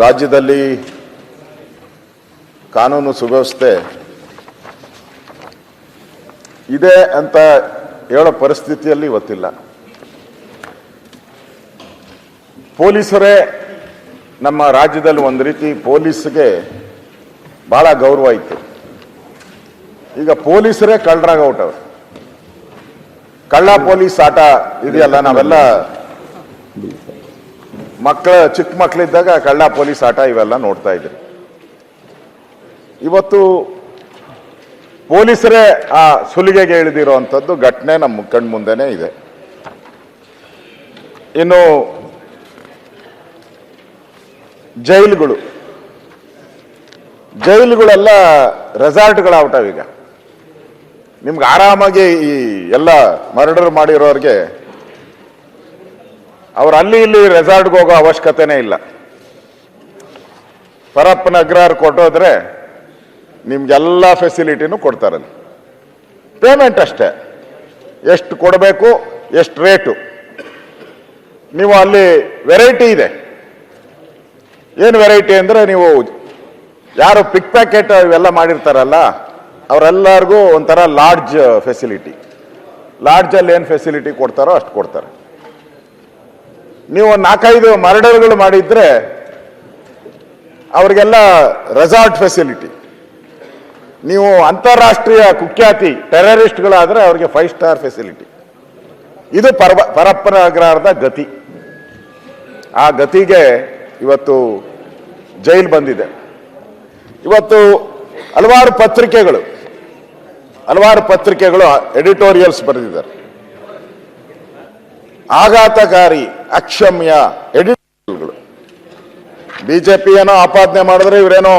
ರಾಜ್ಯದಲ್ಲಿ ಕಾನೂನು ಸುವ್ಯವಸ್ಥೆ ಇದೆ ಅಂತ ಹೇಳೋ ಪರಿಸ್ಥಿತಿಯಲ್ಲಿ ಇವತ್ತಿಲ್ಲ. ಪೊಲೀಸರೇ ನಮ್ಮ ರಾಜ್ಯದಲ್ಲಿ ಒಂದು ರೀತಿ ಪೊಲೀಸ್ಗೆ ಬಹಳ ಗೌರವ ಇತ್ತು. ಈಗ ಪೊಲೀಸರೇ ಕಳ್ಳರಾಗ ಹೊರಟವ್ರೆ. ಕಳ್ಳ ಪೊಲೀಸ್ ಆಟ ಇದೆಯಲ್ಲ, ನಾವೆಲ್ಲ ಚಿಕ್ಕ ಮಕ್ಕಳಿದ್ದಾಗ ಕಳ್ಳ ಪೊಲೀಸ್ ಆಟ ಇವೆಲ್ಲ ನೋಡ್ತಾ ಇದ್ರಿ. ಇವತ್ತು ಪೊಲೀಸರೇ ಆ ಸುಲಿಗೆಗೆ ಇಳಿದಿರುವಂಥದ್ದು ಘಟನೆ ನಮ್ಮ ಕಣ್ಮುಂದೆನೇ ಇದೆ. ಇನ್ನು ಜೈಲುಗಳೆಲ್ಲ ರೆಸಾರ್ಟ್ಗಳಾಗ್ಬಿಟ್ಟವೆ. ಈಗ ನಿಮ್ಗೆ ಆರಾಮಾಗಿ ಈ ಎಲ್ಲ ಮರ್ಡರ್ ಮಾಡಿರೋರಿಗೆ ಅವ್ರು ಅಲ್ಲಿ ಇಲ್ಲಿ ರೆಸಾರ್ಟ್ಗೆ ಹೋಗೋ ಅವಶ್ಯಕತೆನೇ ಇಲ್ಲ. ಪರಪ್ಪನ ಅಗ್ರಹಾರ ಕೊಟ್ಟೋದ್ರೆ ನಿಮ್ಗೆಲ್ಲ ಫೆಸಿಲಿಟಿನೂ ಕೊಡ್ತಾರಲ್ಲಿ. ಪೇಮೆಂಟ್ ಅಷ್ಟೇ, ಎಷ್ಟು ಕೊಡಬೇಕು, ಎಷ್ಟು ರೇಟು. ನೀವು ಅಲ್ಲಿ ವೆರೈಟಿ ಇದೆ. ಏನು ವೆರೈಟಿ ಅಂದರೆ, ನೀವು ಯಾರು ಪಿಕ್ ಪ್ಯಾಕೆಟ್ ಇವೆಲ್ಲ ಮಾಡಿರ್ತಾರಲ್ಲ ಅವರೆಲ್ಲರಿಗೂ ಒಂಥರ ಲಾಡ್ಜ್ ಫೆಸಿಲಿಟಿ. ಲಾಡ್ಜಲ್ಲಿ ಏನು ಫೆಸಿಲಿಟಿ ಕೊಡ್ತಾರೋ ಅಷ್ಟು ಕೊಡ್ತಾರೆ. ನೀವು 4-5 ಮರ್ಡರ್ಗಳು ಮಾಡಿದ್ರೆ ಅವ್ರಿಗೆಲ್ಲ ರೆಸಾರ್ಟ್ ಫೆಸಿಲಿಟಿ. ನೀವು ಅಂತಾರಾಷ್ಟ್ರೀಯ ಕುಖ್ಯಾತಿ ಟೆರರಿಸ್ಟ್ಗಳಾದರೆ ಅವ್ರಿಗೆ 5 ಸ್ಟಾರ್ ಫೆಸಿಲಿಟಿ. ಇದು ಪರಪ್ಪನ ಅಗ್ರಹಾರದ ಗತಿ. ಆ ಗತಿಗೆ ಇವತ್ತು ಜೈಲು ಬಂದಿದೆ. ಇವತ್ತು ಹಲವಾರು ಪತ್ರಿಕೆಗಳು ಎಡಿಟೋರಿಯಲ್ಸ್ ಬರೆದಿದ್ದಾರೆ. ಆಘಾತಕಾರಿ, ಅಕ್ಷಮ್ಯ ಎಡಿಟೋರಿಯಲ್ಗಳು. ಬಿಜೆಪಿ ಏನೋ ಆಪಾದನೆ ಮಾಡಿದ್ರೆ ಇವರೇನೋ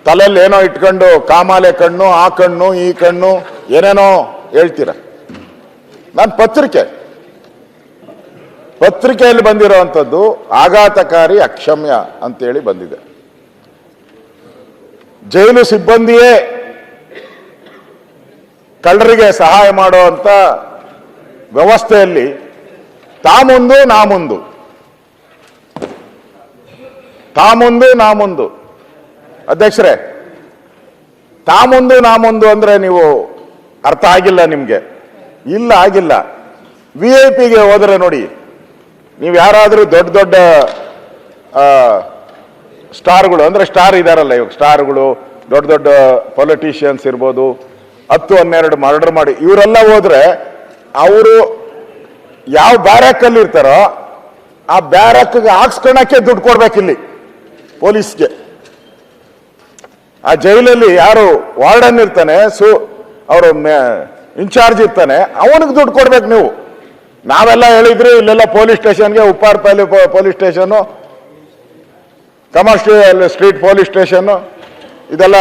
ತಲೆಯಲ್ಲಿ ಏನೋ ಇಟ್ಕೊಂಡು ಕಾಮಾಲೆ ಕಣ್ಣು, ಆ ಕಣ್ಣು, ಈ ಕಣ್ಣು ಏನೇನೋ ಹೇಳ್ತೀರ. ನಾನು ಪತ್ರಿಕೆಯಲ್ಲಿ ಬಂದಿರುವಂಥದ್ದು ಆಘಾತಕಾರಿ, ಅಕ್ಷಮ್ಯ ಅಂತೇಳಿ ಬಂದಿದೆ. ಜೈಲು ಸಿಬ್ಬಂದಿಯೇ ಕಳ್ಳರಿಗೆ ಸಹಾಯ ಮಾಡುವಂತ ವ್ಯವಸ್ಥೆಯಲ್ಲಿ ತಾಮುಂದು ನಾ ಮುಂದು ಅಧ್ಯಕ್ಷರೇ, ತಾಮುಂದು ಅಂದ್ರೆ ನೀವು ಅರ್ಥ ಆಗಿಲ್ಲ ನಿಮ್ಗೆ. ಇಲ್ಲ, ಆಗಿಲ್ಲ. VIP ಹೋದ್ರೆ ನೋಡಿ, ನೀವು ಯಾರಾದರೂ ದೊಡ್ಡ ಸ್ಟಾರ್ಗಳು, ಅಂದ್ರೆ ಸ್ಟಾರ್ ಇದಾರಲ್ಲ ಇವಾಗ, ಸ್ಟಾರ್ಗಳು, ದೊಡ್ಡ ಪೊಲಿಟಿಷಿಯನ್ಸ್ ಇರ್ಬೋದು, 10-12 ಮರ್ಡರ್ ಮಾಡಿ ಇವರೆಲ್ಲ ಹೋದ್ರೆ ಅವರು ಯಾವ ಬ್ಯಾರಕ್ಕಲ್ಲಿ ಇರ್ತಾರೋ ಆ ಬ್ಯಾರಕ್ಗೆ ಹಾಕ್ಸ್ಕೊಳಕ್ಕೆ ದುಡ್ಡು ಕೊಡ್ಬೇಕಿಲ್ಲಿ ಪೊಲೀಸ್ಗೆ. ಆ ಜೈಲಲ್ಲಿ ಯಾರು ವಾರ್ಡನ್ ಇರ್ತಾನೆ, ಅವರು ಇನ್ಚಾರ್ಜ್ ಇರ್ತಾನೆ, ಅವನಿಗೆ ದುಡ್ಡು ಕೊಡ್ಬೇಕು ನೀವು. ನಾವೆಲ್ಲ ಹೇಳಿದ್ರಿ ಇಲ್ಲೆಲ್ಲ ಪೊಲೀಸ್ ಸ್ಟೇಷನ್ಗೆ, Upparapalli police station, commercial street police station, ಇದೆಲ್ಲ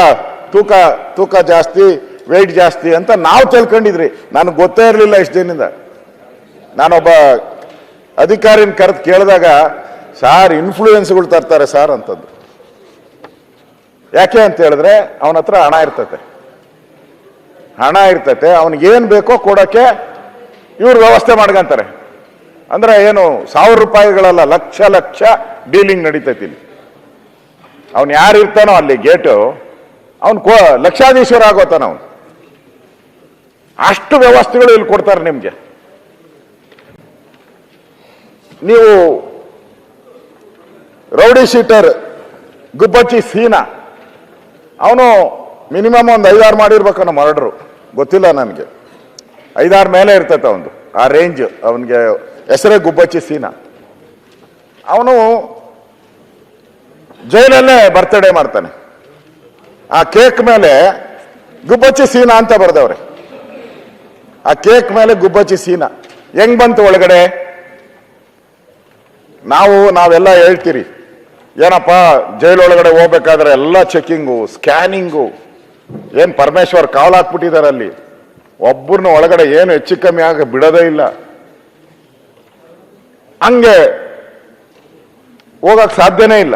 ತೂಕ ಜಾಸ್ತಿ, ವೆಯ್ಟ್ ಜಾಸ್ತಿ ಅಂತ ನಾವು ತಿಳ್ಕೊಂಡಿದ್ರಿ. ನನಗೆ ಗೊತ್ತೇ ಇರಲಿಲ್ಲ ಇಷ್ಟು ದಿನದಿಂದ. ನಾನೊಬ್ಬ ಅಧಿಕಾರಿನ ಕರೆದು ಕೇಳಿದಾಗ, ಸಾರ್ ಇನ್ಫ್ಲೂಯೆನ್ಸ್ಗಳು ತರ್ತಾರೆ ಸಾರ್ ಅಂತಂದು. ಯಾಕೆ ಅಂತ ಹೇಳಿದ್ರೆ ಅವನ ಹತ್ರ ಹಣ ಇರ್ತತೆ, ಅವನಿಗೇನು ಬೇಕೋ ಕೊಡೋಕ್ಕೆ ಇವ್ರು ವ್ಯವಸ್ಥೆ ಮಾಡ್ಕೊಂತಾರೆ. ಅಂದ್ರೆ ಏನು 1000 ರೂಪಾಯಿಗಳಲ್ಲ, ಲಕ್ಷ ಡೀಲಿಂಗ್ ನಡೀತೈತಿ ಇಲ್ಲಿ. ಅವನು ಯಾರು ಇರ್ತಾನೋ ಅಲ್ಲಿ ಗೇಟು, ಅವನು ಲಕ್ಷಾಧೀಶ್ವರ ಆಗೋತಾನ. ಅವನು ಅಷ್ಟು ವ್ಯವಸ್ಥೆಗಳು ಇಲ್ಲಿ ಕೊಡ್ತಾರೆ ನಿಮ್ಗೆ. ನೀವು ರೌಡಿ ಶೀಟರ್ ಗುಬ್ಬಚ್ಚಿ ಸೀನಾ, ಅವನು ಮಿನಿಮಮ್ ಒಂದು 5-6 ಮಾಡಿರ್ಬೇಕನ್ನೋ ಮರ್ಡರು, ಗೊತ್ತಿಲ್ಲ ನನಗೆ. 5-6 ಮೇಲೆ ಇರ್ತೈತೆ ಅವನು, ಆ ರೇಂಜ್. ಅವನಿಗೆ ಹೆಸರೇ ಗುಬ್ಬಚ್ಚಿ ಸೀನಾ. ಅವನು ಜೈಲಲ್ಲೇ ಬರ್ತ್ಡೇ ಮಾಡ್ತಾನೆ. ಆ ಕೇಕ್ ಮೇಲೆ ಗುಬ್ಬಚ್ಚಿ ಸೀನಾ ಅಂತ ಬರ್ದವ್ರೆ. ಆ ಕೇಕ್ ಮೇಲೆ ಗುಬ್ಬಚ್ಚಿ ಸೀನಾ ಹೆಂಗ್ ಬಂತು ಒಳಗಡೆ? ನಾವೆಲ್ಲ ಹೇಳ್ತೀರಿ, ಏನಪ್ಪ ಜೈಲೊಳಗಡೆ ಹೋಗ್ಬೇಕಾದ್ರೆ ಎಲ್ಲ ಚೆಕಿಂಗು, ಸ್ಕ್ಯಾನಿಂಗು. ಏನ್ ಪರಮೇಶ್ವರ್ ಕಾವಲಾಕ್ಬಿಟ್ಟಿದ್ದಾರೆ ಅಲ್ಲಿ, ಒಬ್ಬರನ್ನ ಒಳಗಡೆ ಏನು ಹೆಚ್ಚು ಕಮ್ಮಿ ಆಗ ಬಿಡೋದೇ ಇಲ್ಲ. ಹಂಗೆ ಹೋಗಕ್ ಸಾಧ್ಯನೇ ಇಲ್ಲ.